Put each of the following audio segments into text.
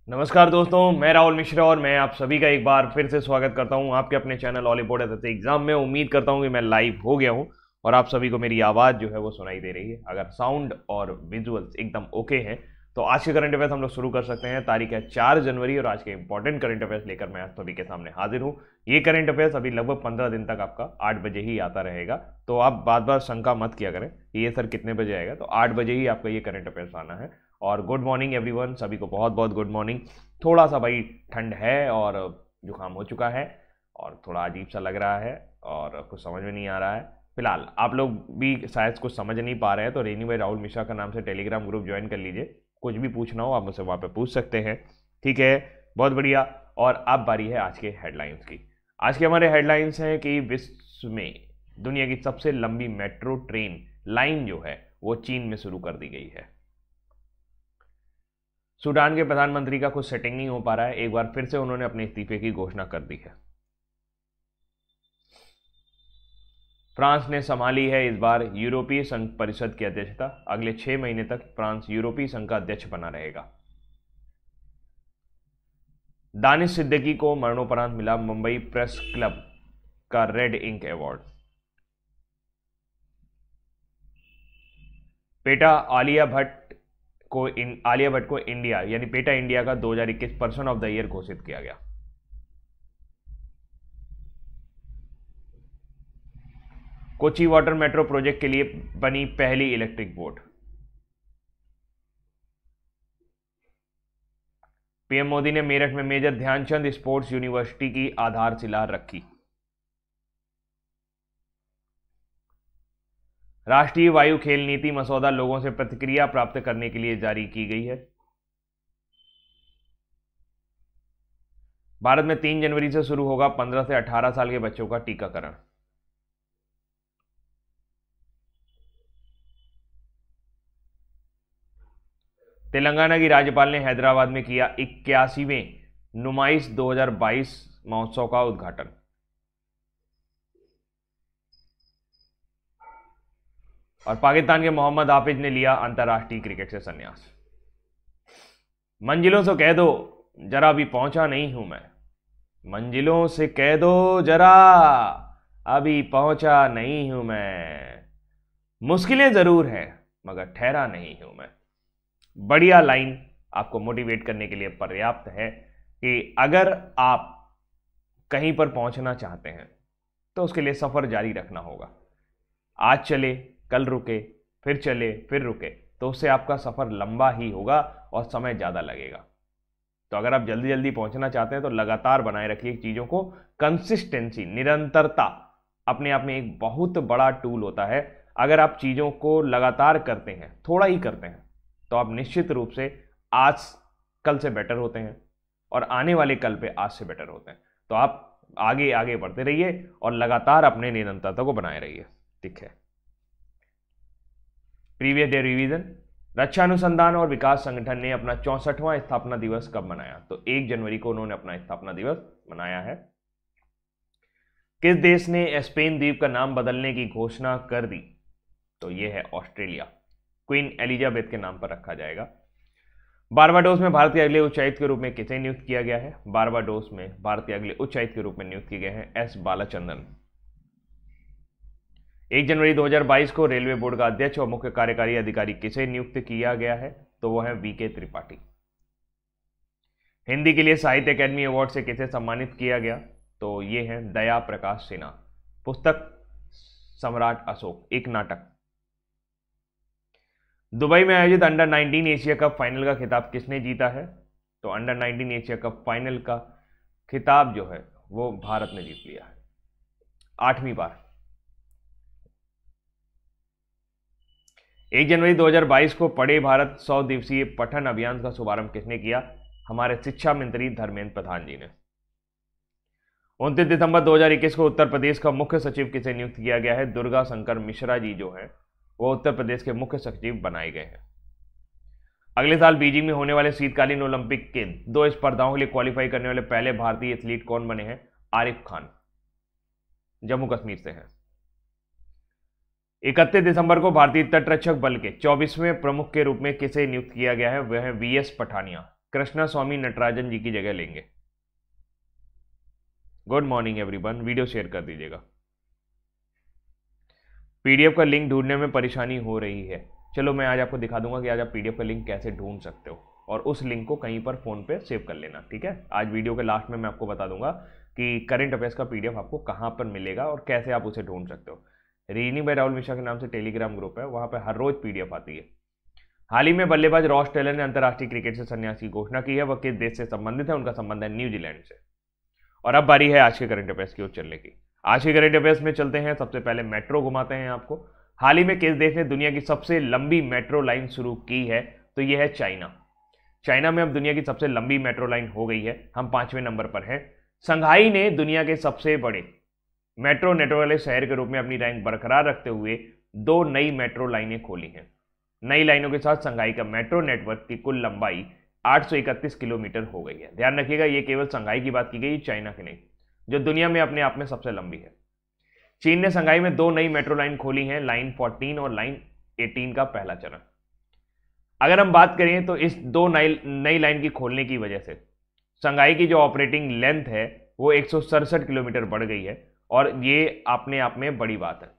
नमस्कार दोस्तों, मैं राहुल मिश्रा और मैं आप सभी का एक बार फिर से स्वागत करता हूं आपके अपने चैनल ऑलीवुड एग्जाम में। उम्मीद करता हूं कि मैं लाइव हो गया हूं और आप सभी को मेरी आवाज़ जो है वो सुनाई दे रही है। अगर साउंड और विजुअल्स एकदम ओके हैं तो आज के करंट अफेयर्स हम लोग शुरू कर सकते हैं। तारीख है 4 जनवरी और आज के इंपॉर्टेंट करंट अफेयर्स लेकर मैं आप सभी के सामने हाजिर हूँ। ये करंट अफेयर्स अभी लगभग 15 दिन तक आपका 8 बजे ही आता रहेगा, तो आप बार बार शंका मत किया करें कि ये सर कितने बजे आएगा। तो 8 बजे ही आपका ये करंट अफेयर्स आना है। और गुड मॉर्निंग एवरीवन, सभी को बहुत बहुत गुड मॉर्निंग। थोड़ा सा भाई ठंड है और जुकाम हो चुका है और थोड़ा अजीब सा लग रहा है और कुछ समझ में नहीं आ रहा है। फिलहाल आप लोग भी शायद कुछ समझ नहीं पा रहे हैं तो रेनी भाई राहुल मिश्रा का नाम से टेलीग्राम ग्रुप ज्वाइन कर लीजिए। कुछ भी पूछना हो आप मुझसे वहाँ पे पूछ सकते हैं, ठीक है। बहुत बढ़िया। और अब बारी है आज के हेडलाइंस की। आज के हमारे हेडलाइंस हैं कि विश्व में दुनिया की सबसे लंबी मेट्रो ट्रेन लाइन जो है वो चीन में शुरू कर दी गई है। सूडान के प्रधानमंत्री का कुछ सेटिंग नहीं हो पा रहा है, एक बार फिर से उन्होंने अपने इस्तीफे की घोषणा कर दी है। फ्रांस ने संभाली है इस बार यूरोपीय संघ परिषद की अध्यक्षता। अगले 6 महीने तक फ्रांस यूरोपीय संघ का अध्यक्ष बना रहेगा। दानिश सिद्दीकी को मरणोपरांत मिला मुंबई प्रेस क्लब का red ink award. Alia Bhatt को इंडिया यानी पेटा इंडिया का 2021 पर्सन ऑफ द ईयर घोषित किया गया। कोची वाटर मेट्रो प्रोजेक्ट के लिए बनी पहली इलेक्ट्रिक बोट। पीएम मोदी ने मेरठ में मेजर ध्यानचंद स्पोर्ट्स यूनिवर्सिटी की आधारशिला रखी। राष्ट्रीय वायु खेल नीति मसौदा लोगों से प्रतिक्रिया प्राप्त करने के लिए जारी की गई है। भारत में 3 जनवरी से शुरू होगा 15 से 18 साल के बच्चों का टीकाकरण। तेलंगाना की राज्यपाल ने हैदराबाद में किया 81वें नुमाइश 2022 महोत्सव का उद्घाटन। और पाकिस्तान के मोहम्मद हाफिज ने लिया अंतर्राष्ट्रीय क्रिकेट से संन्यास। मंजिलों से कह दो जरा अभी पहुंचा नहीं हूं मैं। मंजिलों से कह दो जरा अभी पहुंचा नहीं हूं मैं। मुश्किलें जरूर हैं मगर ठहरा नहीं हूं मैं। बढ़िया लाइन, आपको मोटिवेट करने के लिए पर्याप्त है कि अगर आप कहीं पर पहुंचना चाहते हैं तो उसके लिए सफर जारी रखना होगा। आज चले कल रुके फिर चले फिर रुके तो उससे आपका सफर लंबा ही होगा और समय ज्यादा लगेगा। तो अगर आप जल्दी जल्दी पहुंचना चाहते हैं तो लगातार बनाए रखिए चीजों को। कंसिस्टेंसी, निरंतरता अपने आप में एक बहुत बड़ा टूल होता है। अगर आप चीजों को लगातार करते हैं, थोड़ा ही करते हैं, तो आप निश्चित रूप से आज कल से बेटर होते हैं और आने वाले कल पे आज से बेटर होते हैं। तो आप आगे आगे बढ़ते रहिए और लगातार अपने निरंतरता को बनाए रहिए, ठीक है। Previous day revision. रक्षा अनुसंधान और विकास संगठन ने अपना 64वां स्थापना दिवस कब मनाया? तो 1 जनवरी को उन्होंने अपना स्थापना दिवस मनाया है। किस देश ने स्पेन द्वीप का नाम बदलने की घोषणा कर दी? तो यह है ऑस्ट्रेलिया। क्वीन एलिजाबेथ के नाम पर रखा जाएगा। बारबाडोस में भारत के अगले उच्चायुक्त के रूप में किसे नियुक्त किया गया है? बारबाडोस में भारत के अगले उच्चायुक्त के रूप में नियुक्त किए गए हैं एस बालाचंद्रन। 1 जनवरी 2022 को रेलवे बोर्ड का अध्यक्ष और मुख्य कार्यकारी अधिकारी किसे नियुक्त किया गया है? तो वो है वीके त्रिपाठी। हिंदी के लिए साहित्य अकादमी अवार्ड से किसे सम्मानित किया गया? तो ये है दया प्रकाश सिन्हा। पुस्तक सम्राट अशोक, एक नाटक। दुबई में आयोजित अंडर 19 एशिया कप फाइनल का खिताब किसने जीता है? तो अंडर 19 एशिया कप फाइनल का खिताब जो है वो भारत ने जीत लिया है 8वीं बार। 1 जनवरी 2022 को पढ़े भारत 100 दिवसीय पठन अभियान का शुभारंभ किसने किया? हमारे शिक्षा मंत्री धर्मेंद्र प्रधान जी ने। 29 दिसंबर 2021 को उत्तर प्रदेश का मुख्य सचिव किसे नियुक्त किया गया है? दुर्गा शंकर मिश्रा जी जो हैं वो उत्तर प्रदेश के मुख्य सचिव बनाए गए हैं। अगले साल बीजिंग में होने वाले शीतकालीन ओलंपिक के 2 स्पर्धाओं के लिए क्वालिफाई करने वाले पहले भारतीय एथलीट कौन बने हैं? आरिफ खान, जम्मू कश्मीर से हैं। 31 दिसंबर को भारतीय तटरक्षक बल के 24वें प्रमुख के रूप में किसे नियुक्त किया गया है? वह है वीएस पठानिया। कृष्णा स्वामी नटराजन जी की जगह लेंगे। Good morning everyone, video share कर दीजिएगा। पीडीएफ का लिंक ढूंढने में परेशानी हो रही है। चलो मैं आज आपको दिखा दूंगा कि आज आप पीडीएफ का लिंक कैसे ढूंढ सकते हो, और उस लिंक को कहीं पर फोन पे सेव कर लेना, ठीक है। आज वीडियो के लास्ट में मैं आपको बता दूंगा कि करंट अफेयर्स का पीडीएफ आपको कहां पर मिलेगा और कैसे आप उसे ढूंढ सकते हो। रीजनिंग बाय राहुल मिश्रा के नाम से टेलीग्राम ग्रुप है, वहां पर हर रोज पीडीएफ आती है। हाल ही में बल्लेबाज रॉस टेलर ने अंतर्राष्ट्रीय क्रिकेट से संन्यास की घोषणा की है। वह किस देश से संबंधित है? उनका संबंध है न्यूजीलैंड से। और अब बारी है आज के करंट अफेयर्स की ओर चलने की। आज के करंट अफेयर्स में चलते हैं। सबसे पहले मेट्रो घुमाते हैं आपको। हाल ही में किस देश ने दुनिया की सबसे लंबी मेट्रो लाइन शुरू की है? तो यह है चाइना। चाइना में अब दुनिया की सबसे लंबी मेट्रो लाइन हो गई है। हम 5वें नंबर पर हैं। संघाई ने दुनिया के सबसे बड़े मेट्रो नेटवर्क वाले शहर के रूप में अपनी रैंक बरकरार रखते हुए 2 नई मेट्रो लाइनें खोली हैं। नई लाइनों के साथ संघाई का मेट्रो नेटवर्क की कुल लंबाई 831 किलोमीटर हो गई है। ध्यान रखिएगा, ये केवल संघाई की बात की गई, चाइना की नहीं, जो दुनिया में अपने आप में सबसे लंबी है। चीन ने संघाई में 2 नई मेट्रो लाइन खोली हैं, लाइन 14 और लाइन 18 का पहला चरण। अगर हम बात करें तो इस 2 नई लाइन की खोलने की वजह से संघाई की जो ऑपरेटिंग लेंथ है वो 167 किलोमीटर बढ़ गई है, और ये अपने आप में बड़ी बात है।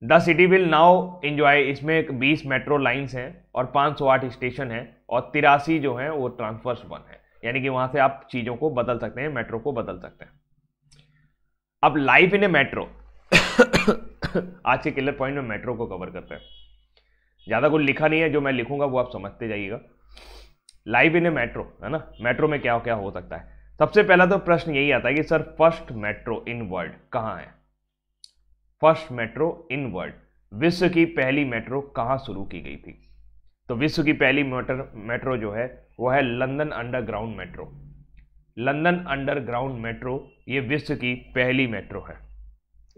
The city will now enjoy, इसमें 20 मेट्रो लाइंस हैं और 508 स्टेशन हैं, और 83 जो हैं वो ट्रांसफर्स 1 है, यानी कि वहां से आप चीजों को बदल सकते हैं, मेट्रो को बदल सकते हैं। अब लाइफ इन ए मेट्रो आज के किलर पॉइंट में मेट्रो को कवर करते हैं। ज्यादा कुछ लिखा नहीं है, जो मैं लिखूंगा वो आप समझते जाइएगा। लाइफ इन ए मेट्रो है ना, मेट्रो में क्या क्या हो सकता है। सबसे पहला तो प्रश्न यही आता है कि sir first metro in world कहां है? फर्स्ट मेट्रो इन वर्ल्ड, विश्व की पहली मेट्रो कहां शुरू की गई थी? तो विश्व की पहली मेट्रो जो है वो है London underground metro. London underground metro ये विश्व की पहली मेट्रो है,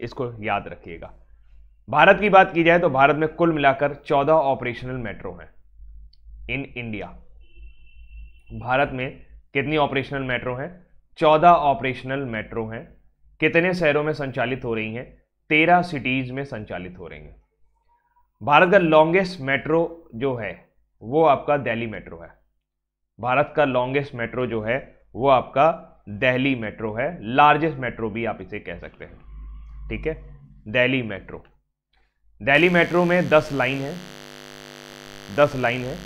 इसको याद रखिएगा। भारत की बात की जाए तो भारत में कुल मिलाकर 14 ऑपरेशनल मेट्रो हैं इन इंडिया। भारत में कितनी ऑपरेशनल मेट्रो हैं? 14 ऑपरेशनल मेट्रो हैं। कितने शहरों में संचालित हो रही हैं? 13 सिटीज में संचालित हो रही हैं। भारत का लॉन्गेस्ट मेट्रो जो है वो आपका दिल्ली मेट्रो है। भारत का लॉन्गेस्ट मेट्रो जो है वो आपका दिल्ली मेट्रो है। लार्जेस्ट मेट्रो भी आप इसे कह सकते हैं, ठीक है, दिल्ली मेट्रो। दिल्ली मेट्रो में 10 लाइन है, 10 लाइन है,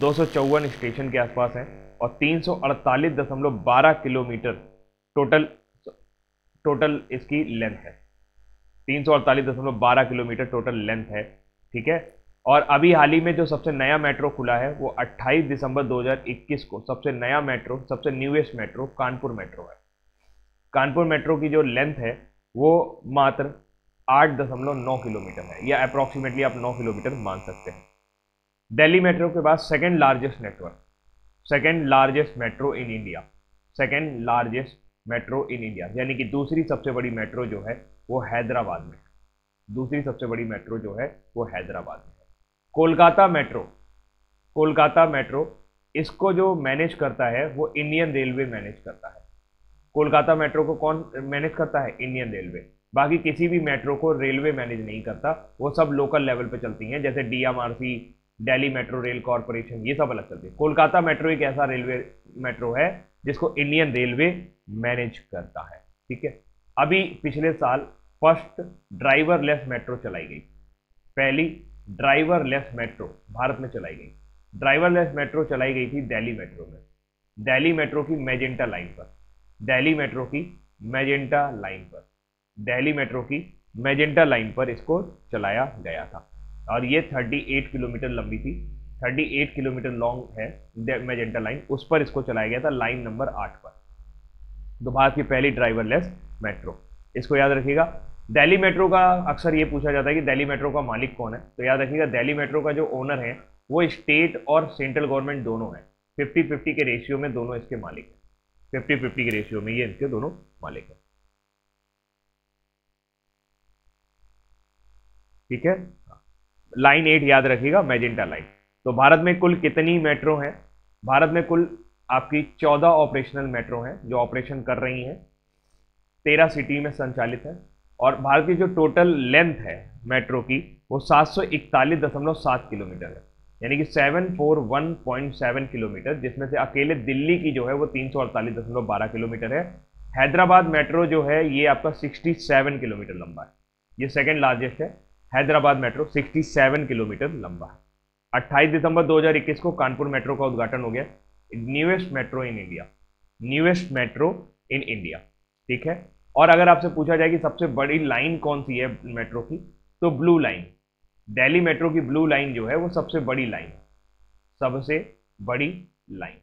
254 स्टेशन के आसपास है, और 348.12 किलोमीटर टोटल इसकी लेंथ है। 348.12 किलोमीटर टोटल लेंथ है, ठीक है। और अभी हाल ही में जो सबसे नया मेट्रो खुला है वो 28 दिसंबर 2021 को सबसे नया मेट्रो, सबसे न्यूएस्ट मेट्रो कानपुर मेट्रो है। कानपुर मेट्रो की जो लेंथ है वो मात्र 8.9 किलोमीटर है, या अप्रोक्सीमेटली आप 9 किलोमीटर मान सकते हैं। दिल्ली मेट्रो के बाद second largest network, second largest metro in India, second largest metro in India, यानी कि दूसरी सबसे बड़ी मेट्रो जो है वो हैदराबाद में है। दूसरी सबसे बड़ी मेट्रो जो है वो हैदराबाद में है। कोलकाता मेट्रो, कोलकाता मेट्रो इसको जो मैनेज करता है वो इंडियन रेलवे मैनेज करता है। कोलकाता मेट्रो को कौन मैनेज करता है? Indian railway. बाकी किसी भी मेट्रो को रेलवे मैनेज नहीं करता, वो सब लोकल लेवल पे चलती हैं, जैसे DMRC, Delhi metro rail corporation, ये सब अलग चलती है। कोलकाता मेट्रो एक ऐसा रेलवे मेट्रो है जिसको इंडियन रेलवे मैनेज करता है, ठीक है। अभी पिछले साल फर्स्ट ड्राइवरलेस मेट्रो चलाई गई, पहली ड्राइवरलेस मेट्रो भारत में चलाई गई। ड्राइवरलेस मेट्रो चलाई गई थी दिल्ली मेट्रो में, दिल्ली मेट्रो की मैजेंटा लाइन पर, दिल्ली मेट्रो की मैजेंटा लाइन पर, दिल्ली मेट्रो की मैजेंटा लाइन पर इसको चलाया गया था, और ये 38 किलोमीटर लंबी थी, 38 किलोमीटर लॉन्ग है मैजेंटा लाइन, उस पर इसको चलाया गया था, लाइन नंबर 8 पर। तो भारत की पहली ड्राइवरलेस मेट्रो, इसको याद रखिएगा। दिल्ली मेट्रो का अक्सर ये पूछा जाता है कि दिल्ली मेट्रो का मालिक कौन है, तो याद रखिएगा दिल्ली मेट्रो का जो ओनर है वो स्टेट और सेंट्रल गवर्नमेंट दोनों है। 50-50 के रेशियो में दोनों इसके मालिक हैं, 50-50 के रेशियो में ये इनके दोनों मालिक हैं, ठीक है। लाइन 8 याद रखिएगा, मैजेंटा लाइन। तो भारत में कुल कितनी मेट्रो हैं? भारत में कुल आपकी 14 ऑपरेशनल मेट्रो हैं जो ऑपरेशन कर रही हैं, 13 सिटी में संचालित है, और भारत की जो टोटल लेंथ है मेट्रो की वो 741.7 किलोमीटर है, यानी कि 741.7 किलोमीटर, जिसमें से अकेले दिल्ली की जो है वो 348.12 किलोमीटर है। हैदराबाद मेट्रो जो है ये आपका 67 किलोमीटर लंबा है, ये सेकंड लार्जेस्ट है। हैदराबाद मेट्रो 67 किलोमीटर लंबा है। 28 दिसंबर 2021 को कानपुर मेट्रो का उद्घाटन हो गया, newest metro in India, newest metro in India. ठीक है, और अगर आपसे पूछा जाए कि सबसे बड़ी लाइन कौन सी है मेट्रो की, तो ब्लू लाइन, दिल्ली मेट्रो की ब्लू लाइन जो है वो सबसे बड़ी लाइन, सबसे बड़ी लाइन,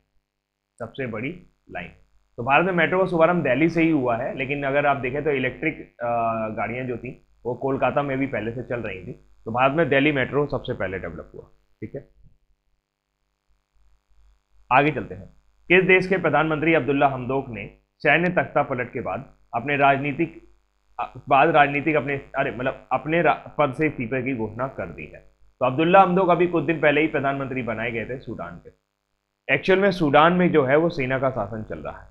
सबसे बड़ी लाइन। तो भारत में मेट्रो का शुभारंभ दिल्ली से ही हुआ है, लेकिन अगर आप देखें तो इलेक्ट्रिक गाड़ियां जो थी वो कोलकाता में भी पहले से चल रही थी। तो भारत में दिल्ली मेट्रो सबसे पहले डेवलप हुआ। ठीक है, आगे चलते हैं। किस देश के प्रधानमंत्री अब्दुल्ला हमदोक ने सैन्य तख्ता पलट के बाद अपने राजनीतिक अपने पद से इस्तीफे की घोषणा कर दी है? तो अब्दुल्ला हमदोक अभी कुछ दिन पहले ही प्रधानमंत्री बनाए गए थे सूडान के। एक्चुअल में सूडान में जो है वो सेना का शासन चल रहा है,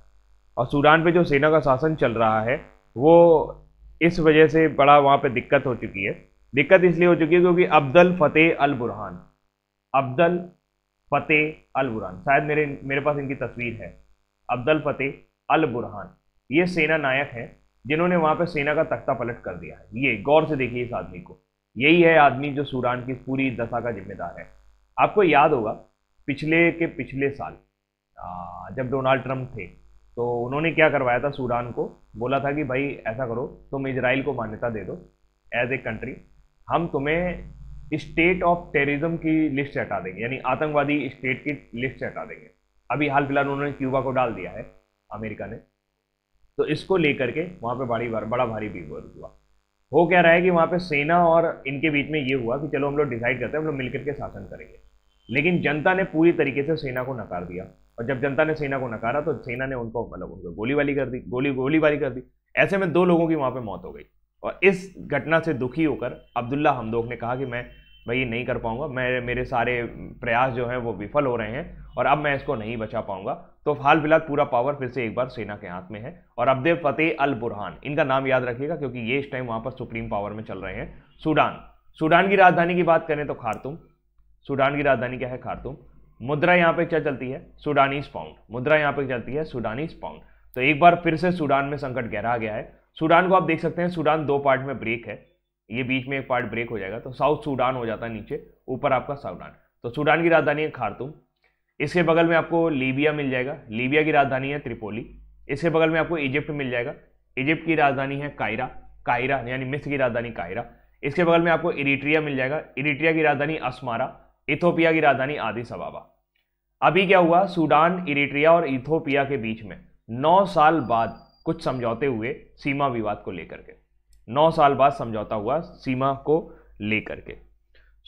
और सूडान पे जो सेना का शासन चल रहा है वो इस वजह से बड़ा वहां पे दिक्कत हो चुकी है। दिक्कत इसलिए हो चुकी है क्योंकि अब्दल फतेह अल बुरहान, अब्दल फतेह अल बुरहान, शायद मेरे पास इनकी तस्वीर है, अब्दल फतेह अल बुरहान, ये सेना नायक हैं जिन्होंने वहां पे सेना का तख्ता पलट कर दिया है। ये गौर से देखिए इस आदमी को, यही है आदमी जो सूडान की पूरी दशा का जिम्मेदार है। आपको याद होगा पिछले साल जब डोनाल्ड ट्रंप थे तो उन्होंने क्या करवाया था, सूडान को बोला था कि भाई ऐसा करो, तुम इजराइल को मान्यता दे दो एज ए कंट्री, हम तुम्हें स्टेट ऑफ टेररिज्म की लिस्ट से हटा देंगे, यानी आतंकवादी स्टेट की लिस्ट से हटा देंगे। अभी हाल फिलहाल उन्होंने क्यूबा को डाल दिया है अमेरिका ने, तो इसको लेकर के वहां पे बड़ा भारी विरोध हुआ। हो क्या रहा है कि वहां पे सेना और इनके बीच में ये हुआ कि चलो हम लोग डिसाइड करते हैं, हम लोग मिलकर के शासन करेंगे, लेकिन जनता ने पूरी तरीके से सेना को नकार दिया। और जब जनता ने सेना को नकारा तो सेना ने उनको गोलीबारी कर दी। ऐसे में 2 लोगों की वहां पे मौत हो गई। और इस घटना से दुखी होकर अब्दुल्ला हमदोक ने कहा कि मैं भाई नहीं कर पाऊंगा, मेरे सारे प्रयास जो हैं वो विफल हो रहे हैं और अब मैं इसको नहीं बचा पाऊंगा। तो हाल फिलहाल पूरा पावर फिर से एक बार सेना के हाथ में है। और अब्दुल फतेह अल बुरहान, इनका नाम याद रखिएगा क्योंकि ये इस टाइम वहां पर सुप्रीम पावर में चल रहे हैं। सूडान की राजधानी की बात करें तो खार्तूम, सूडान की राजधानी क्या है? खार्तूम। मुद्रा यहाँ पे क्या चलती है? सूडानीज पाउंड, मुद्रा यहाँ पे चलती है सूडानीज पाउंड। तो एक बार फिर से सूडान में संकट गहरा गया है। सूडान को आप देख सकते हैं, सूडान 2 पार्ट में ब्रेक है, ये बीच में एक पार्ट ब्रेक हो जाएगा तो साउथ सूडान हो जाता है नीचे, ऊपर आपका सूडान। तो सूडान की राजधानी है खार्तूम। इसके बगल में आपको लीबिया मिल जाएगा, लीबिया की राजधानी है त्रिपोली। इसके बगल में आपको इजिप्ट मिल जाएगा, इजिप्ट की राजधानी है कायरा यानी मिस्र की राजधानी कायरा। इसके बगल में आपको इरिट्रिया मिल जाएगा, इरिट्रिया की राजधानी अस्मारा, इथोपिया की राजधानी आदिस अबाबा। अभी क्या हुआ, सूडान, इरिट्रिया और इथोपिया के बीच में 9 साल बाद कुछ समझौते हुए सीमा विवाद को लेकर के, 9 साल बाद समझौता हुआ सीमा को लेकर के।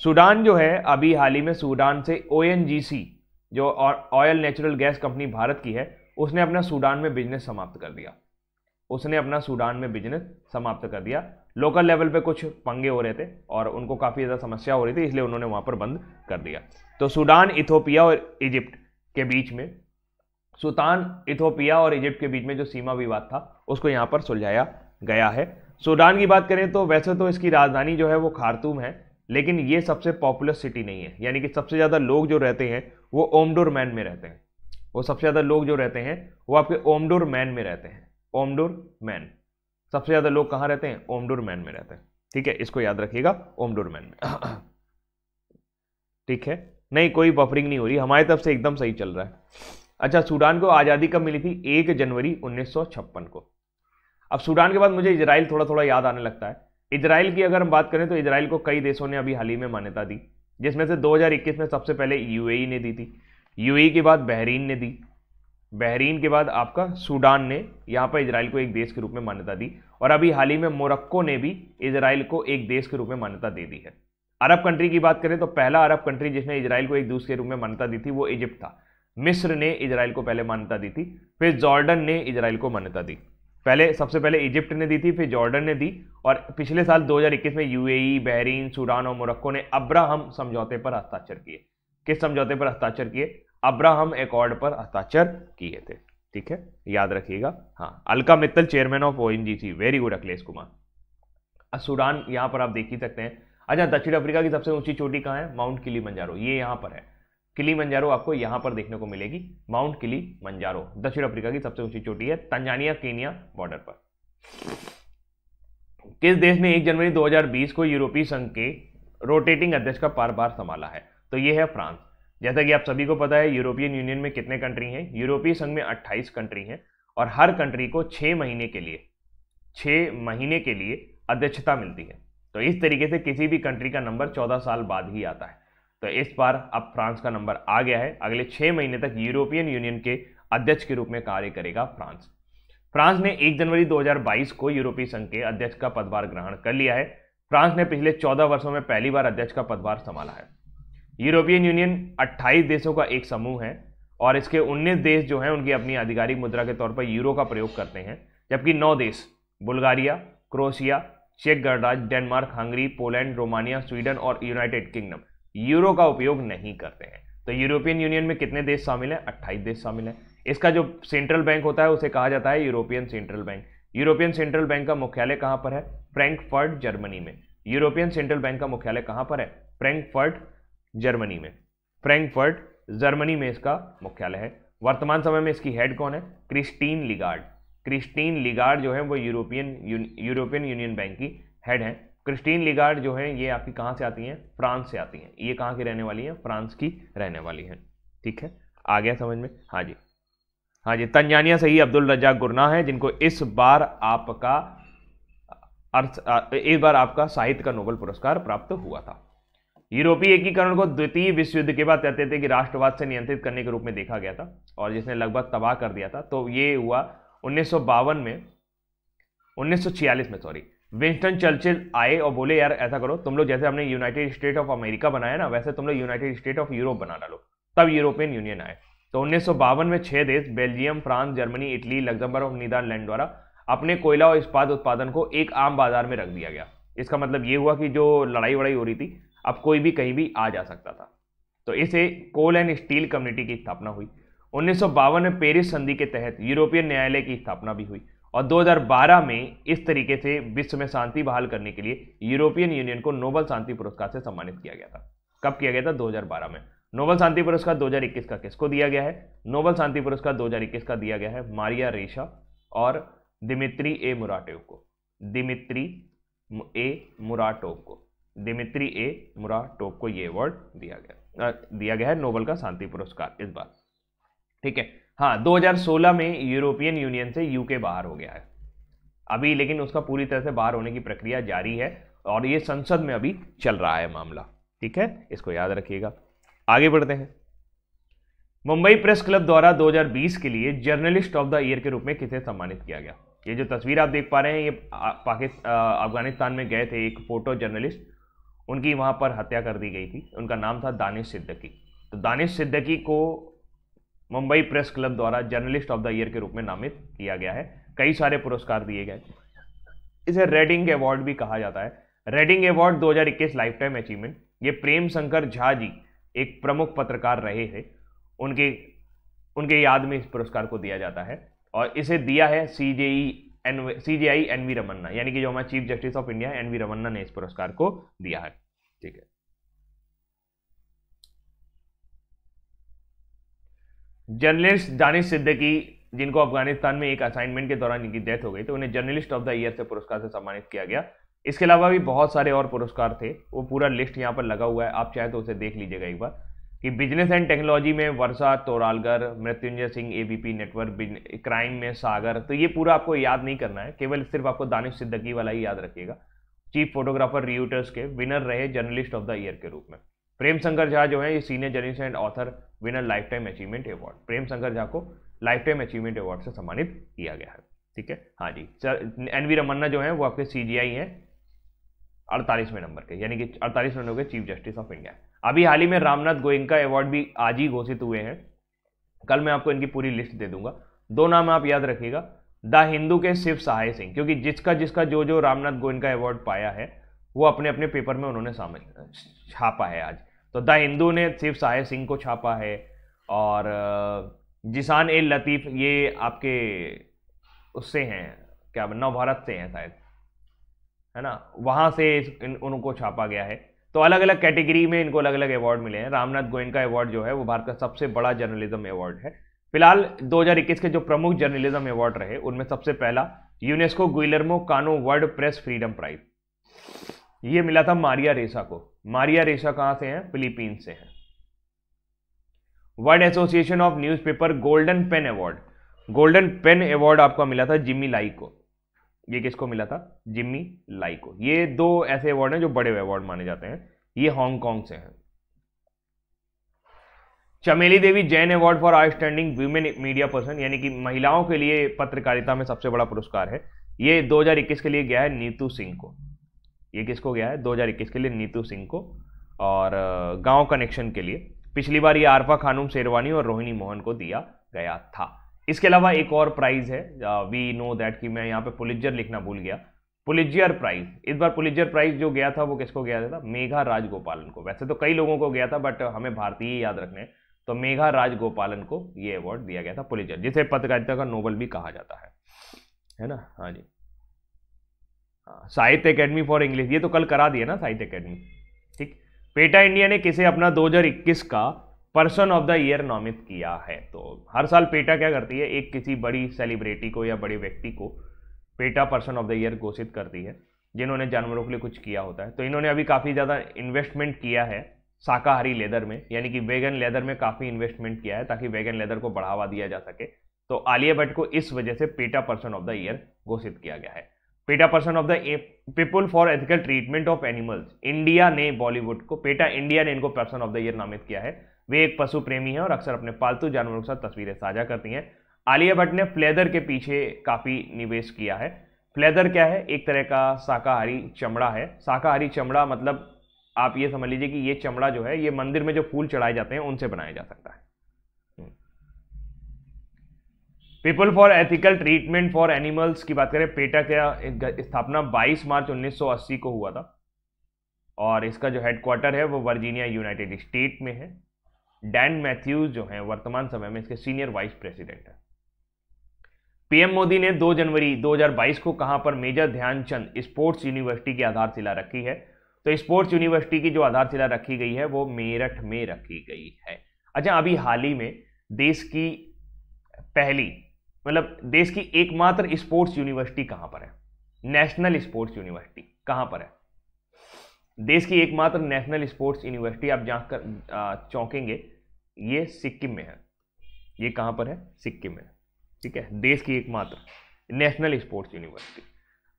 सूडान जो है अभी हाल ही में सूडान से ONGC जो oil natural gas company Bharat की है, उसने अपना सूडान में बिजनेस समाप्त कर दिया, लोकल लेवल पे कुछ पंगे हो रहे थे और उनको काफ़ी ज़्यादा समस्या हो रही थी, इसलिए उन्होंने वहाँ पर बंद कर दिया। तो सूडान, इथोपिया और इजिप्ट के बीच में जो सीमा विवाद था उसको यहाँ पर सुलझाया गया है। सूडान की बात करें तो वैसे तो इसकी राजधानी जो है वो खार्तूम है, लेकिन ये सबसे पॉपुलर सिटी नहीं है, यानी कि सबसे ज़्यादा लोग जो रहते हैं वो ओमडुरमैन में रहते हैं, सबसे ज़्यादा लोग जो रहते हैं वो आपके ओमडुरमैन में रहते हैं। ओमडुरमैन, सबसे ज़्यादा लोग कहाँ रहते हैं? ओमडुरमैन में रहते हैं। ठीक है, इसको याद रखिएगा, ओमडुरमैन में। ठीक है, नहीं कोई बफरिंग नहीं हो रही, हमारी तरफ से एकदम सही चल रहा है। अच्छा, सूडान को आज़ादी कब मिली थी? 1 जनवरी 1956 को। अब सूडान के बाद मुझे इजराइल थोड़ा थोड़ा याद आने लगता है। इजराइल की अगर हम बात करें तो इजराइल को कई देशों ने अभी हाल ही में मान्यता दी, जिसमें से 2021 में सबसे पहले UAE ने दी थी, UAE के बाद बहरीन ने दी, बहरीन के बाद आपका सूडान ने यहाँ पर इजराइल को एक देश के रूप में मान्यता दी, और अभी हाल ही में मोरक्को ने भी इजराइल को एक देश के रूप में मान्यता दे दी है। अरब कंट्री की बात करें तो पहला अरब कंट्री जिसने इजराइल को एक देश के रूप में मान्यता दी थी वो इजिप्ट था। मिस्र ने इजराइल को पहले मान्यता दी थी, फिर जॉर्डन ने इजराइल को मान्यता दी। सबसे पहले इजिप्ट ने दी थी, फिर जॉर्डन ने दी, और पिछले साल 2021 में UAE, बहरीन, सूडान और मोरक्को ने अब्राहम समझौते पर हस्ताक्षर किए। किस समझौते पर हस्ताक्षर किए? अब्राहम एकॉर्ड पर हस्ताक्षर किए थे। ठीक है, याद रखिएगा। हाँ, Alka Mittal chairman of ONGC, very good Akhilesh Kumar. Sudan यहाँ पर आप देख ही सकते हैं, अच्छा, दक्षिण अफ्रीका की सबसे ऊंची चोटी कहाँ है? माउंट किलिमंजारो, ये यहाँ पर है। किलिमंजारो आपको यहाँ पर देखने को मिलेगी, माउंट किलिमंजारो दक्षिण अफ्रीका की सबसे ऊंची चोटी है, तंजानिया केनिया बॉर्डर पर। किस देश ने 1 जनवरी 2020 को यूरोपीय संघ के रोटेटिंग अध्यक्ष का कार्यभार संभाला है? तो ये है फ्रांस। जैसा कि आप सभी को पता है, यूरोपियन यूनियन में कितने कंट्री हैं? यूरोपीय संघ में 28 कंट्री हैं और हर कंट्री को 6 महीने के लिए अध्यक्षता मिलती है। तो इस तरीके से किसी भी कंट्री का नंबर 14 साल बाद ही आता है। तो इस बार अब फ्रांस का नंबर आ गया है। अगले 6 महीने तक यूरोपियन यूनियन के अध्यक्ष के रूप में कार्य करेगा फ्रांस। फ्रांस ने 1 जनवरी 2022 को यूरोपीय संघ के अध्यक्ष का पदभार ग्रहण कर लिया है। फ्रांस ने पिछले 14 वर्षों में पहली बार अध्यक्ष का पदभार संभाला है। यूरोपियन यूनियन 28 देशों का एक समूह है और इसके 19 देश जो हैं उनकी अपनी आधिकारिक मुद्रा के तौर पर यूरो का प्रयोग करते हैं, जबकि 9 देश बुल्गारिया, क्रोएशिया, चेक गणराज्य, Denmark, Hungary, Poland, Romania, Sweden और यूनाइटेड किंगडम यूरो का उपयोग नहीं करते हैं। तो यूरोपियन यूनियन में कितने देश शामिल हैं? 28 देश शामिल हैं। इसका जो सेंट्रल बैंक होता है उसे कहा जाता है European central bank. European central bank का मुख्यालय कहां पर है? फ्रैंकफर्ट, जर्मनी में। यूरोपियन सेंट्रल बैंक का मुख्यालय कहां पर है? फ्रैंकफर्ट, जर्मनी में। फ्रैंकफर्ट, जर्मनी में इसका मुख्यालय है। वर्तमान समय में इसकी हेड कौन है? क्रिस्टीन लिगार्ड। क्रिस्टीन लिगार्ड जो है वो यूरोपियन यूनियन बैंक की हेड है। क्रिस्टीन लिगार्ड जो है ये आपकी कहाँ से आती हैं? फ्रांस से आती हैं। ये कहाँ की रहने वाली हैं? फ्रांस की रहने वाली हैं। ठीक है, आ गया समझ में? हाँ जी, हाँ जी। तंजानिया से ही अब्दुल रज्जाक गुरनाह है जिनको इस बार आपका साहित्य का नोबेल पुरस्कार प्राप्त हुआ था। यूरोपीय एकीकरण को द्वितीय विश्व युद्ध के बाद कहते थे कि राष्ट्रवाद से नियंत्रित करने के रूप में देखा गया था और जिसने लगभग तबाह कर दिया था। तो ये हुआ 1946 में सॉरी, विंस्टन चर्चिल आए और बोले यार ऐसा करो, तुम लोग जैसे हमने यूनाइटेड स्टेट ऑफ अमेरिका बनाया ना, वैसे तुम लोग यूनाइटेड स्टेट ऑफ यूरोप बना डालो। तब यूरोपियन यूनियन आए। तो 1952 में 6 देश Belgium, France, Germany, Italy, Luxembourg और नीदरलैंड द्वारा अपने कोयला और इस्पात उत्पादन को एक आम बाजार में रख दिया गया। इसका मतलब ये हुआ कि जो लड़ाई वड़ाई हो रही थी, अब कोई भी कहीं भी आ जा सकता था। तो इसे कोल एंड स्टील कम्युनिटी की स्थापना हुई। 1952 में पेरिस संधि के तहत यूरोपियन न्यायालय की स्थापना भी हुई और 2012 में इस तरीके से विश्व में शांति बहाल करने के लिए यूरोपियन यूनियन को नोबेल शांति पुरस्कार से सम्मानित किया गया था। कब किया गया था? 2012 में। नोबेल शांति पुरस्कार 2021 का किसको दिया गया है? नोबेल शांति पुरस्कार 2021 का दिया गया है मारिया रेशा और दिमित्री ए मुराटोव को। दिमित्री ए मुराटोव को ये अवार्ड दिया गया है नोबेल का शांति पुरस्कार इस बार। ठीक है, हाँ। 2016 में यूरोपियन यूनियन से यूके बाहर हो गया है अभी, लेकिन उसका पूरी तरह से बाहर होने की प्रक्रिया जारी है और ये संसद में अभी चल रहा है मामला। ठीक है, इसको याद रखिएगा। आगे बढ़ते हैं। मुंबई प्रेस क्लब द्वारा 2020 के लिए जर्नलिस्ट ऑफ द ईयर के रूप में किसे सम्मानित किया गया? ये जो तस्वीर आप देख पा रहे हैं, ये अफगानिस्तान में गए थे एक फोटो जर्नलिस्ट, उनकी वहां पर हत्या कर दी गई थी। उनका नाम था दानिश सिद्दीकी। तो दानिश सिद्दीकी को मुंबई प्रेस क्लब द्वारा जर्नलिस्ट ऑफ द ईयर के रूप में नामित किया गया है। कई सारे पुरस्कार दिए गए, इसे रेडिंग अवार्ड भी कहा जाता है। Red ink award 2021 lifetime achievement, ये प्रेम शंकर झा जी एक प्रमुख पत्रकार रहे थे, उनके याद में इस पुरस्कार को दिया जाता है और इसे दिया है CJI NV रमन्ना, यानी कि जो हमारे chief justice of India NV Ramana ने इस पुरस्कार को दिया है। ठीक है, जर्नलिस्ट दानिश सिद्दीकी जिनको अफगानिस्तान में एक असाइनमेंट के दौरान इनकी डेथ हो गई, तो उन्हें जर्नलिस्ट ऑफ द ईयर से पुरस्कार से सम्मानित किया गया। इसके अलावा भी बहुत सारे और पुरस्कार थे, वो पूरा लिस्ट यहाँ पर लगा हुआ है, आप चाहे तो उसे देख लीजिएगा एक बार। कि बिजनेस एंड टेक्नोलॉजी में Varsha Toralgar, Mrityunjay Singh ABP network, crime में सागर। तो ये पूरा आपको याद नहीं करना है, केवल सिर्फ आपको दानिश सिद्दीकी वाला ही याद रखिएगा। चीफ फोटोग्राफर रियूटर्स के विनर रहे जर्नलिस्ट ऑफ द ईयर के रूप में। प्रेम शंकर झा जो है ये senior journalist and author winner lifetime achievement award. Prem Shankar Jha को लाइफ टाइम अचीवमेंट अवार्ड से सम्मानित किया गया है। ठीक है, हाँ जी। NV रमन्ना जो है वो आपके CJI हैं 48वें नंबर के, यानी कि 48वें नंबर के चीफ जस्टिस ऑफ इंडिया। अभी हाल ही में रामनाथ गोयनका अवार्ड भी आज ही घोषित हुए हैं। कल मैं आपको इनकी पूरी लिस्ट दे दूंगा। 2 नाम आप याद रखिएगा, द हिंदू के शिव सहाय सिंह, क्योंकि जिसका जो रामनाथ गोयनका अवार्ड पाया है वो अपने अपने पेपर में उन्होंने छापा है आज। तो द हिंदू ने शिव सहाय सिंह को छापा है और जिसान ए लतीफ ये आपके उससे हैं, क्या नवभारत से हैं शायद, है ना, वहां से उनको छापा गया है। तो अलग अलग कैटेगरी में इनको अलग अलग अवार्ड मिले हैं। रामनाथ गोयनका अवार्ड जो है वो भारत का सबसे बड़ा जर्नलिज्म अवार्ड है। फिलहाल 2021 के जो प्रमुख जर्नलिज्म अवार्ड रहे उनमें सबसे पहला यूनेस्को गुइलर्मो कानो वर्ल्ड प्रेस फ्रीडम प्राइज, ये मिला था मारिया रेसा को। मारिया रेसा कहां से हैं? फिलीपींस से हैं। World association of newspaper golden pen award, golden pen award आपको मिला था जिम्मी लाई को। ये किसको मिला था? जिम्मी लाई को। ये दो ऐसे अवार्ड हैं जो बड़े अवार्ड माने जाते हैं, ये हांगकांग से हैं। Chameli Devi Jain award for outstanding women media person, यानी कि महिलाओं के लिए पत्रकारिता में सबसे बड़ा पुरस्कार है, ये 2021 के लिए गया है नीतू सिंह को। ये किसको गया है? 2021 के लिए नीतू सिंह को, और गांव कनेक्शन के लिए। पिछली बार ये आरफा खानूम शेरवानी और रोहिणी मोहन को दिया गया था। इसके अलावा एक और प्राइज है, वी नो दैट, कि मैं यहाँ पे पुलित्जर लिखना भूल गया। पुलित्जर प्राइज, इस बार पुलित्जर प्राइज जो गया था वो किसको गया था? मेघा राजगोपालन को। वैसे तो कई लोगों को गया था बट हमें भारतीय याद रखने, तो मेघा राजगोपालन को ये अवार्ड दिया गया था, पुलित्जर, जिसे पत्रकारिता का नोबेल भी कहा जाता है ना। हाँ जी, साहित्य अकेडमी फॉर इंग्लिश, ये तो कल करा दिया ना साहित्य अकेडमी, ठीक। पेटा इंडिया ने किसे अपना 2021 का पर्सन ऑफ द ईयर नामित किया है? तो हर साल पेटा क्या करती है, एक किसी बड़ी सेलिब्रिटी को या बड़े व्यक्ति को PETA person of the year घोषित करती है, जिन्होंने जानवरों के लिए कुछ किया होता है। तो इन्होंने अभी काफ़ी ज़्यादा इन्वेस्टमेंट किया है शाकाहारी लेदर में, यानी कि वेगन लेदर में काफ़ी इन्वेस्टमेंट किया है ताकि वेगन लेदर को बढ़ावा दिया जा सके। तो आलिया भट्ट को इस वजह से PETA person of the year घोषित किया गया है। PETA person of the people for ethical treatment of animals, India ने बॉलीवुड को, पेटा इंडिया ने इनको पर्सन ऑफ द ईयर नामित किया है। वे एक पशु प्रेमी हैं और अक्सर अपने पालतू जानवरों के साथ तस्वीरें साझा करती हैं। आलिया भट्ट ने फ्लेदर के पीछे काफ़ी निवेश किया है। फ्लेदर क्या है? एक तरह का शाकाहारी चमड़ा है। शाकाहारी चमड़ा मतलब आप ये समझ लीजिए कि ये चमड़ा जो है ये मंदिर में जो फूल चढ़ाए जाते हैं उनसे बनाया जा सकता है। People for ethical treatment for animals की बात करें, पेटा का स्थापना 22 मार्च 1980 को हुआ था और इसका जो हेडक्वार्टर है वो वर्जीनिया यूनाइटेड स्टेट में है। डैन मैथ्यूज जो है वर्तमान समय में इसके सीनियर वाइस प्रेसिडेंट है। पीएम मोदी ने 2 जनवरी 2022 को कहां पर मेजर ध्यानचंद स्पोर्ट्स यूनिवर्सिटी की आधारशिला रखी है? तो स्पोर्ट्स यूनिवर्सिटी की जो आधारशिला रखी गई है वो मेरठ में रखी गई है। अच्छा, अभी हाल ही में देश की पहली, मतलब देश की एकमात्र स्पोर्ट्स यूनिवर्सिटी कहां पर है? नेशनल स्पोर्ट्स यूनिवर्सिटी कहां पर है? देश की एकमात्र नेशनल स्पोर्ट्स यूनिवर्सिटी आप जानकर चौंकेंगे, ये सिक्किम में है। ये कहां पर है? सिक्किम में, ठीक है, देश की एकमात्र नेशनल स्पोर्ट्स यूनिवर्सिटी।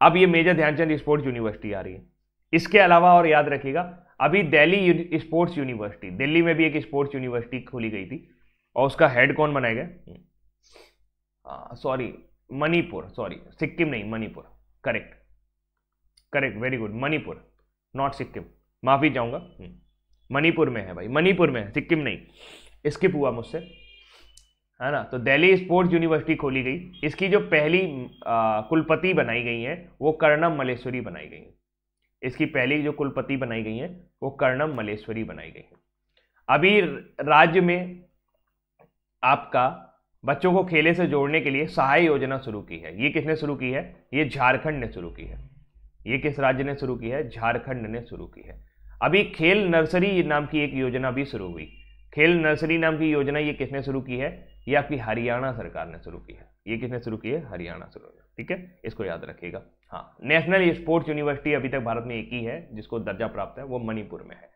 अब ये मेजर ध्यानचंद स्पोर्ट्स यूनिवर्सिटी आ रही है। इसके अलावा और याद रखिएगा, अभी दिल्ली स्पोर्ट्स यूनिवर्सिटी, दिल्ली में भी एक स्पोर्ट्स यूनिवर्सिटी खोली गई थी और उसका हेड कौन बनाया गया? सॉरी, मणिपुर, सॉरी सिक्किम नहीं, Manipur, correct correct, very good, Manipur not Sikkim, माफी चाहूंगा, मणिपुर में है भाई, मणिपुर में है, सिक्किम नहीं, स्किप हुआ मुझसे, है ना। तो दिल्ली स्पोर्ट्स यूनिवर्सिटी खोली गई। इसकी जो पहली कुलपति बनाई गई है वो कर्णम मल्लेश्वरी बनाई गई है। इसकी पहली जो कुलपति बनाई गई है वो कर्णम मल्लेश्वरी बनाई गई है। अभी राज्य में आपका बच्चों को खेले से जोड़ने के लिए सहाय योजना शुरू की है। ये किसने शुरू की है? ये झारखंड ने शुरू की है। ये किस राज्य ने शुरू की है? झारखंड ने शुरू की है। अभी खेल नर्सरी नाम की एक योजना भी शुरू हुई। खेल नर्सरी नाम की योजना ये किसने शुरू की है? ये आपकी हरियाणा सरकार ने शुरू की है। ये किसने शुरू की है? हरियाणा शुरू, ठीक है, इसको याद रखिएगा। हाँ, नेशनल स्पोर्ट्स यूनिवर्सिटी अभी तक भारत में एक ही है जिसको दर्जा प्राप्त है, वो मणिपुर में है।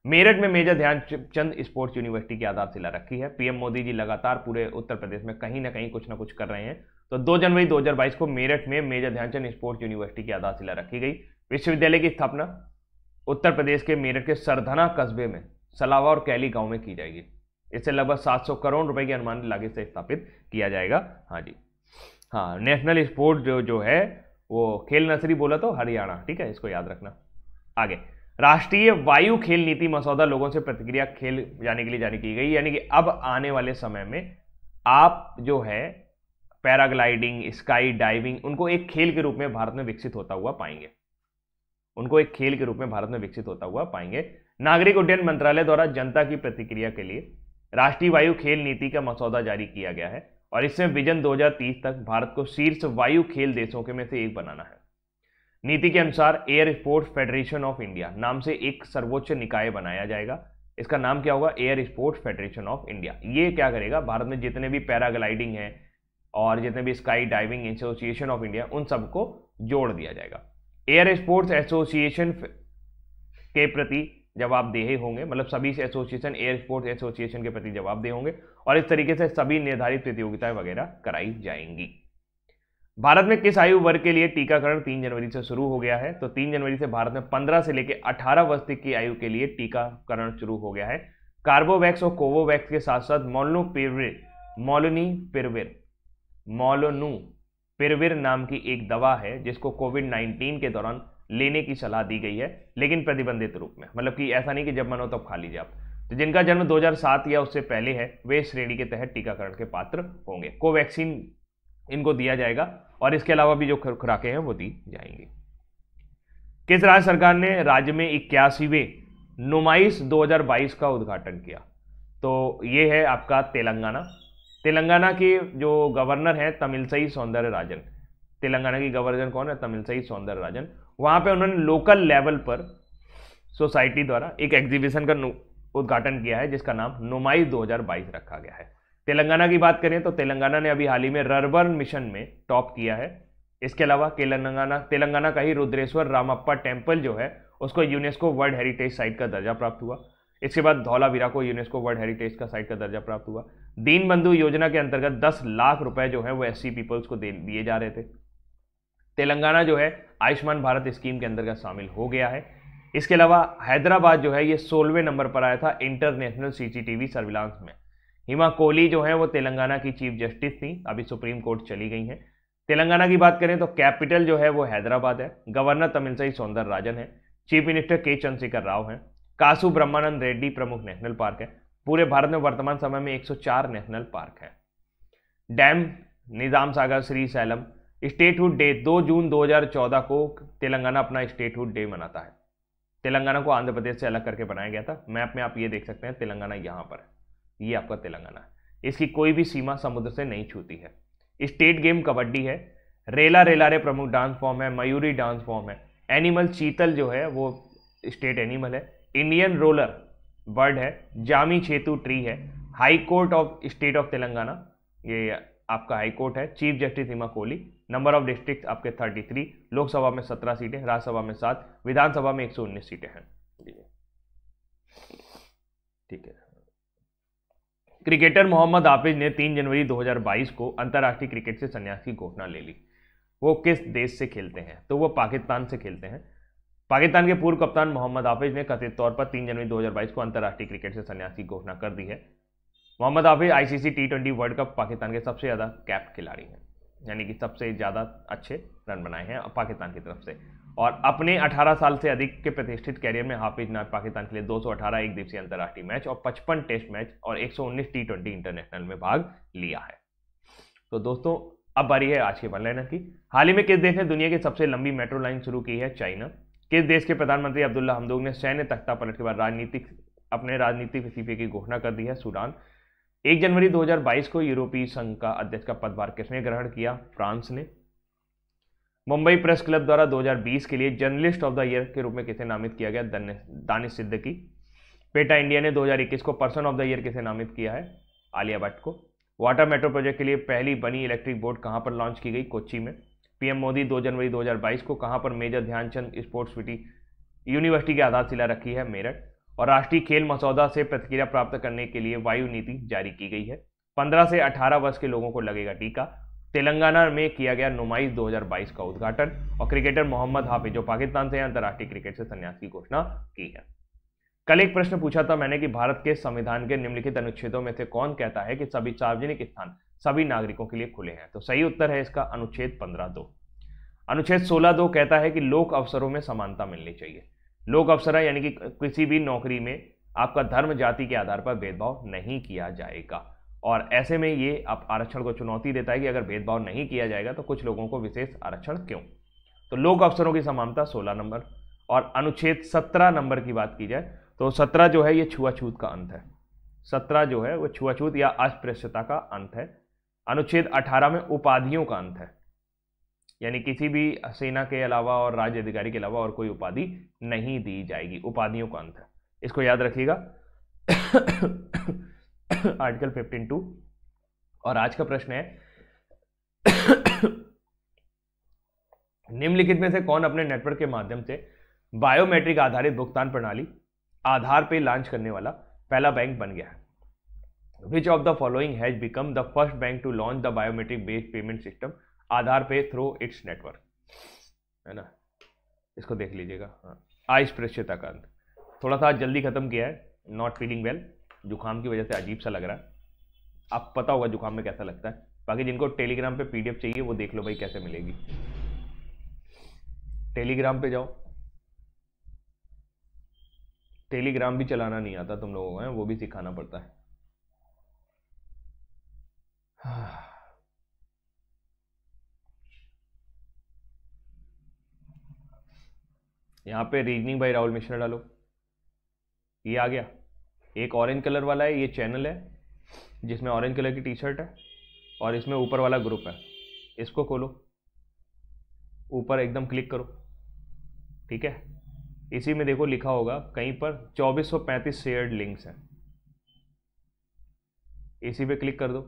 मेरठ में मेजर ध्यानचंद स्पोर्ट्स यूनिवर्सिटी की आधारशिला रखी है। पीएम मोदी जी लगातार पूरे उत्तर प्रदेश में कहीं ना कहीं कुछ ना कुछ कर रहे हैं। तो 2 जनवरी 2022 को मेरठ में मेजर ध्यानचंद स्पोर्ट्स यूनिवर्सिटी की आधारशिला रखी गई। विश्वविद्यालय की स्थापना उत्तर प्रदेश के मेरठ के सरधना कस्बे में सलावा और कैली गांव में की जाएगी। इससे लगभग 700 करोड़ रुपए की अनुमानित लागत से स्थापित किया जाएगा। हाँ जी, हाँ, नेशनल स्पोर्ट जो है वो खेल नर्सरी बोला तो हरियाणा, ठीक है, इसको याद रखना। आगे, राष्ट्रीय वायु खेल नीति मसौदा लोगों से प्रतिक्रिया खेल जाने के लिए जारी की गई, यानी कि अब आने वाले समय में आप जो है पैराग्लाइडिंग, स्काई डाइविंग, उनको एक खेल के रूप में भारत में विकसित होता हुआ पाएंगे। उनको एक खेल के रूप में भारत में विकसित होता हुआ पाएंगे। नागरिक उड्डयन मंत्रालय द्वारा जनता की प्रतिक्रिया के लिए राष्ट्रीय वायु खेल नीति का मसौदा जारी किया गया है और इससे विजन 2030 तक भारत को शीर्ष वायु खेल देशों के में से एक बनाना है। नीति के अनुसार air sports federation of India नाम से एक सर्वोच्च निकाय बनाया जाएगा। इसका नाम क्या होगा? Air sports federation of India. ये क्या करेगा? भारत में जितने भी पैराग्लाइडिंग है और जितने भी sky diving association of India, उन सबको जोड़ दिया जाएगा। एयर स्पोर्ट्स एसोसिएशन के प्रति जवाबदेह होंगे, मतलब सभी एसोसिएशन एयर स्पोर्ट्स एसोसिएशन के प्रति जवाबदेह होंगे और इस तरीके से सभी निर्धारित प्रतियोगिताएं वगैरह कराई जाएंगी। भारत में किस आयु वर्ग के लिए टीकाकरण 3 जनवरी से शुरू हो गया है? तो 3 जनवरी से भारत में 15 से लेकर 18 वर्ष तक की आयु के लिए टीकाकरण शुरू हो गया है। कार्बोवैक्स और कोवोवैक्स के साथ साथ मोलनुपिरविर नाम की एक दवा है जिसको कोविड-19 के दौरान लेने की सलाह दी गई है, लेकिन प्रतिबंधित रूप में। मतलब कि ऐसा नहीं कि जब मनो तब खा लीजिए आप। तो जिनका जन्म 2007 या उससे पहले है वे इस श्रेणी के तहत टीकाकरण के पात्र होंगे। कोवैक्सीन इनको दिया जाएगा और इसके अलावा भी जो खुराकें हैं वो दी जाएंगी। किस राज्य सरकार ने राज्य में 81वें नुमाइश 2022 का उद्घाटन किया? तो ये है आपका तेलंगाना। तेलंगाना के जो गवर्नर हैं तमिलसई सौंदरराजन। तेलंगाना की गवर्नर कौन है? तमिलसई सौंदरराजन। वहां पे उन्होंने लोकल लेवल पर सोसाइटी द्वारा एक एग्जीबिशन का उद्घाटन किया है जिसका नाम नुमाइश 2022 रखा गया है। तेलंगाना की बात करें तो तेलंगाना ने अभी हाल ही में रर्बन मिशन में टॉप किया है। इसके अलावा तेलंगाना का ही रुद्रेश्वर रामप्पा टेम्पल जो है उसको यूनेस्को वर्ल्ड हेरिटेज साइट का दर्जा प्राप्त हुआ। इसके बाद धौलावीरा को यूनेस्को वर्ल्ड हेरिटेज का साइट का दर्जा प्राप्त हुआ। दीन बंधु योजना के अंतर्गत 10 लाख रुपए जो है वो एससी पीपल्स को दिए जा रहे थे। तेलंगाना जो है आयुष्मान भारत स्कीम के अंतर्गत शामिल हो गया है। इसके अलावा हैदराबाद जो है ये 16वें नंबर पर आया था इंटरनेशनल सीसीटीवी सर्विलांस में। हिमा कोहली जो है वो तेलंगाना की चीफ जस्टिस थी, अभी सुप्रीम कोर्ट चली गई हैं। तेलंगाना की बात करें तो कैपिटल जो है वो हैदराबाद है। गवर्नर तमिलसई सौंदरराजन है। चीफ मिनिस्टर के चंद्रशेखर राव हैं। कासु ब्रह्मानंद रेड्डी प्रमुख नेशनल पार्क है। पूरे भारत में वर्तमान समय में 104 नेशनल पार्क है। डैम निजाम सागर श्री सैलम। स्टेटहुड डे 2 जून 2014 को तेलंगाना अपना स्टेटहुड डे मनाता है। तेलंगाना को आंध्र प्रदेश से अलग करके बनाया गया था। मैप में आप ये देख सकते हैं तेलंगाना यहाँ पर है, ये आपका तेलंगाना है। इसकी कोई भी सीमा समुद्र से नहीं छूती है। स्टेट गेम कबड्डी है। रेला रेलारे प्रमुख डांस फॉर्म है। मयूरी डांस फॉर्म है। एनिमल चीतल जो है वो स्टेट एनिमल है। इंडियन रोलर बर्ड है। जामी छेतु ट्री है। High court of state of Telangana, ये आपका हाई कोर्ट है। Chief justice Hima Kohli. Number of district आपके 33। लोकसभा में 17 सीटें, राज्यसभा में 7, विधानसभा में 119 सीटें हैं। ठीक है। क्रिकेटर मोहम्मद हाफिज ने 3 जनवरी 2022 को अंतर्राष्ट्रीय क्रिकेट से संन्यास की घोषणा ले ली। वो किस देश से खेलते हैं? तो वो पाकिस्तान से खेलते हैं। पाकिस्तान के पूर्व कप्तान मोहम्मद हाफिज ने कथित तौर पर 3 जनवरी 2022 को अंतर्राष्ट्रीय क्रिकेट से संन्यास की घोषणा कर दी है। Mohammad Hafeez ICC T20 world cup Pakistan के सबसे ज्यादा कैप खिलाड़ी हैं, यानी कि सबसे ज्यादा अच्छे रन बनाए हैं पाकिस्तान की तरफ से। और अपने 18 साल से अधिक के प्रतिष्ठित कैरियर में हाफिज ने पाकिस्तान के लिए 218 एक दिवसीय अंतर्राष्ट्रीय मैच और 55 टेस्ट मैच और 119 T20 इंटरनेशनल में भाग लिया है। तो दोस्तों अब बारी है आज के वन लाइनर की। हाल ही में किस देश ने दुनिया की सबसे लंबी मेट्रो लाइन शुरू की है? चाइना। किस देश के प्रधानमंत्री अब्दुल्ला हमदोक ने सैन्य तख्ता पलट के बाद अपने राजनीतिक इस्तीफे की घोषणा कर दी है? सूडान। 1 जनवरी 2022 को यूरोपीय संघ का अध्यक्ष का पदभार किसने ग्रहण किया? फ्रांस ने। मुंबई प्रेस क्लब द्वारा 2020 के लिए जर्नलिस्ट ऑफ द ईयर के रूप में किसे नामित किया गया? दानिश सिद्दीकी। पेटा इंडिया ने 2021 को पर्सन ऑफ द ईयर किसे नामित किया है? आलिया भट्ट को। वाटर मेट्रो प्रोजेक्ट के लिए पहली बनी इलेक्ट्रिक बोट कहां पर लॉन्च की गई? कोच्चि में। पीएम मोदी 2 जनवरी 2022 को कहां पर major Dhyanchand sports city university की आधारशिला रखी है? मेरठ। और राष्ट्रीय खेल मसौदा से प्रतिक्रिया प्राप्त करने के लिए वायु नीति जारी की गई है। 15 से 18 वर्ष के लोगों को लगेगा टीका। तेलंगाना में किया गया नुमाइश 2022 का उद्घाटन। और क्रिकेटर मोहम्मद हाफिज जो पाकिस्तान से अंतर्राष्ट्रीय क्रिकेट से संन्यास की घोषणा की है। कल एक प्रश्न पूछा था मैंने कि भारत के संविधान के निम्नलिखित अनुच्छेदों में से कौन कहता है कि सभी सार्वजनिक स्थान सभी नागरिकों के लिए खुले हैं? तो सही उत्तर है इसका अनुच्छेद 15(2). अनुच्छेद 16(2) कहता है कि लोक अवसरों में समानता मिलनी चाहिए। लोक अवसर यानी कि किसी भी नौकरी में आपका धर्म जाति के आधार पर भेदभाव नहीं किया जाएगा। और ऐसे में ये आप आरक्षण को चुनौती देता है कि अगर भेदभाव नहीं किया जाएगा तो कुछ लोगों को विशेष आरक्षण क्यों? तो लोक अवसरों की समानता 16 नंबर। और अनुच्छेद 17 नंबर की बात की जाए तो 17 जो है ये छुआछूत का अंत है। 17 जो है वो छुआछूत या अस्पृश्यता का अंत है। अनुच्छेद 18 में उपाधियों का अंत है, यानी किसी भी सेना के अलावा और राज्य अधिकारी के अलावा और कोई उपाधि नहीं दी जाएगी। उपाधियों का अंत है, इसको याद रखिएगा। आर्टिकल 15(2). और आज का प्रश्न है, निम्नलिखित में से कौन अपने नेटवर्क के माध्यम से बायोमेट्रिक आधारित भुगतान प्रणाली आधार पे लॉन्च करने वाला पहला बैंक बन गया है? Which of the following has become the first bank to launch the biometric based payment system Aadhaar pay through it's network, है ना? इसको देख लीजिएगा। हाँ, अस्पृश्यता का अंत। थोड़ा सा जल्दी खत्म किया है, नॉट फीलिंग वेल, जुकाम की वजह से अजीब सा लग रहा है। आप पता होगा जुकाम में कैसा लगता है। बाकी जिनको टेलीग्राम पे पीडीएफ चाहिए वो देख लो भाई कैसे मिलेगी। टेलीग्राम पे जाओ, टेलीग्राम भी चलाना नहीं आता तुम लोगों को, वो भी सिखाना पड़ता है। यहाँ पे रीजनिंग बाय राहुल मिश्रा डालो, ये आ गया। एक ऑरेंज कलर वाला है, ये चैनल है जिसमें ऑरेंज कलर की टी शर्ट है और इसमें ऊपर वाला ग्रुप है। इसको खोलो, ऊपर एकदम क्लिक करो, ठीक है? इसी में देखो लिखा होगा कहीं पर 2435 शेयर्ड लिंक्स हैं, इसी पे क्लिक कर दो।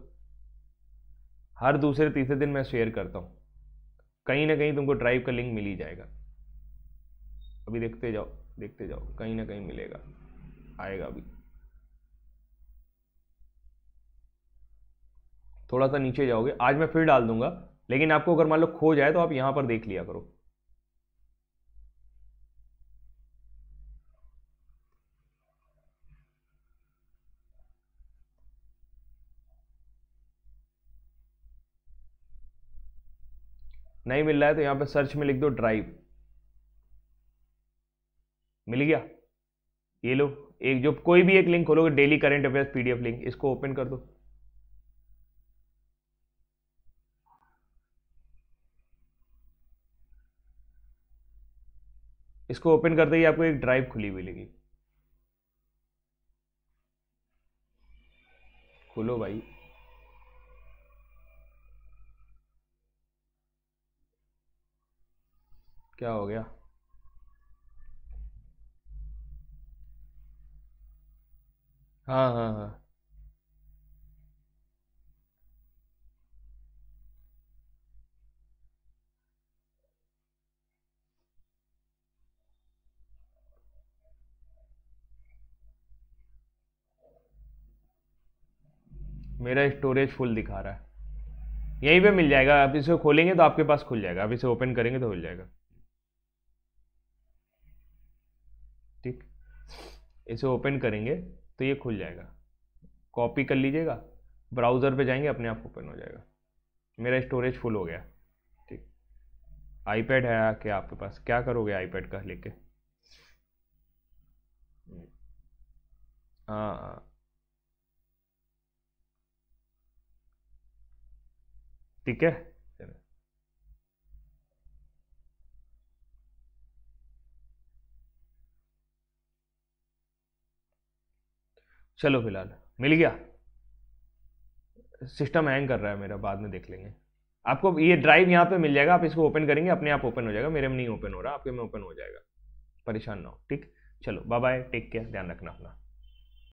हर दूसरे तीसरे दिन मैं शेयर करता हूँ, कहीं ना कहीं तुमको ड्राइव का लिंक मिल ही जाएगा। अभी देखते जाओ देखते जाओ, कहीं ना कहीं मिलेगा, आएगा अभी। थोड़ा सा नीचे जाओगे, आज मैं फिर डाल दूंगा, लेकिन आपको अगर मान लो खो जाए तो आप यहां पर देख लिया करो। नहीं मिल रहा है तो यहां पे सर्च में लिख दो ड्राइव, मिल गया। ये लो, एक जो कोई भी एक लिंक खोलोगे, daily current affairs PDF link, इसको ओपन कर दो। इसको ओपन करते ही आपको एक ड्राइव खुली हुई मिलेगी। खोलो भाई, क्या हो गया? हाँ हाँ हाँ, मेरा स्टोरेज फुल दिखा रहा है। यहीं पे मिल जाएगा, आप इसे खोलेंगे तो आपके पास खुल जाएगा, आप इसे ओपन करेंगे तो खुल जाएगा, ठीक? इसे ओपन करेंगे तो ये खुल जाएगा, कॉपी कर लीजिएगा, ब्राउज़र पे जाएंगे, अपने आप ओपन हो जाएगा। मेरा स्टोरेज फुल हो गया, ठीक? आईपैड है क्या आपके पास? क्या करोगे आईपैड का लेके? हाँ, ठीक है, चलो फिलहाल मिल गया। सिस्टम हैंग कर रहा है मेरा, बाद में देख लेंगे। आपको ये ड्राइव यहाँ पे मिल जाएगा, आप इसको ओपन करेंगे अपने आप ओपन हो जाएगा। मेरे में नहीं ओपन हो रहा, आपके में ओपन हो जाएगा, परेशान ना हो, ठीक? चलो बाय बाय, टेक केयर, ध्यान रखना अपना।